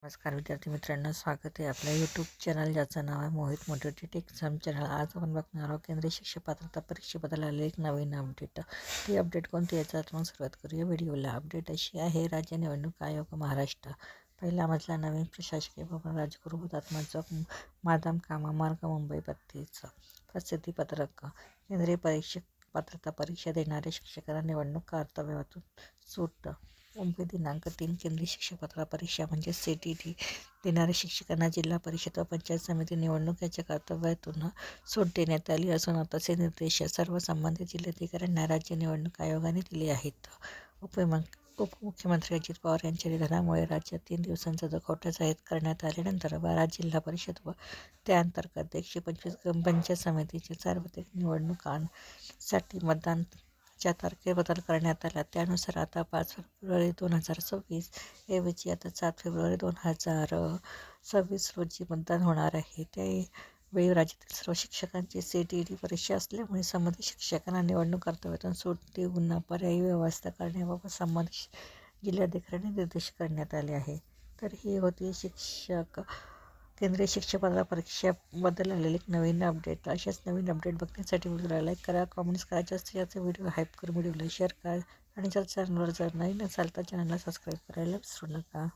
नमस्कार विद्यार्थी मित्रांनो, स्वागत आहे आपल्या यूट्यूब चॅनल ज्याचं नाव आहे मोहित मोटिवेटेड एक्झाम चॅनल। आज आपण बघणार आहोत केंद्रीय शिक्षक पात्रता परीक्षेबद्दल आलेले एक नवीन अपडेट। ती अपडेट कोणती याचा मग सुरुवात करूया व्हिडिओला। अपडेट अशी आहे, राज्य निवडणूक आयोग महाराष्ट्र पहिला मजला नवीन प्रशासकीय भवन राजगुरू हुतात्मा चौक मादाम कामा मार्ग मुंबई 32 प्रसिद्धीपत्रक। केंद्रीय परीक्षक पात्रता परीक्षा देणाऱ्या शिक्षकांना निवडणूक कर्तव्यातून सूट। मुंबई दिनांक 3 केंद्रीय शिक्षक पात्रता परीक्षा म्हणजे CTT देणाऱ्या शिक्षकांना जिल्हा परिषद व पंचायत समिती निवडणुकीच्या कर्तव्यातून सूट देण्यात आली असून तसे निर्देश सर्व संबंधित जिल्हाधिकाऱ्यांना राज्य निवडणूक आयोगाने दिले आहेत। उपमुख्यमंत्री अजित पवार यांच्या निधनामुळे राज्यात 3 दिवसांचा दुखवटा जाहीर करण्यात आल्यानंतर 12 जिल्हा परिषद व त्याअंतर्गत 125 ग्रामपंचायत समितीच्या सार्वत्रिक निवडणुकांसाठी मतदानाच्या तारखेत बदल करण्यात आला। त्यानुसार आता 5 फेब्रुवारी 2026 ऐवजी आता 7 फेब्रुवारी 2026 रोजी मतदान होणार आहे। त्यावेळी राज्यातील सर्व शिक्षकांची CTT परीक्षा असल्यामुळे संबंधित शिक्षकांना निवडणूक कर्तव्यातून सूट देऊन पर्यायी व्यवस्था करण्याबाबत संबंधित जिल्हाधिकाऱ्यांनी निर्देश करण्यात आले आहे। तर ही होती केंद्रीय शिक्षक पात्रता परीक्षेबद्दल आलेले एक नवीन अपडेट। अशाच नवीन अपडेट बघण्यासाठी व्हिडिओला लाईक करा, कमेंट्स करा, जास्तीत जास्त व्हिडिओ हाईप करून व्हिडिओला शेअर करा आणि जर चॅनलवर जर नवीन असाल तर चॅनलला सबस्क्राईब करायला विसरू नका।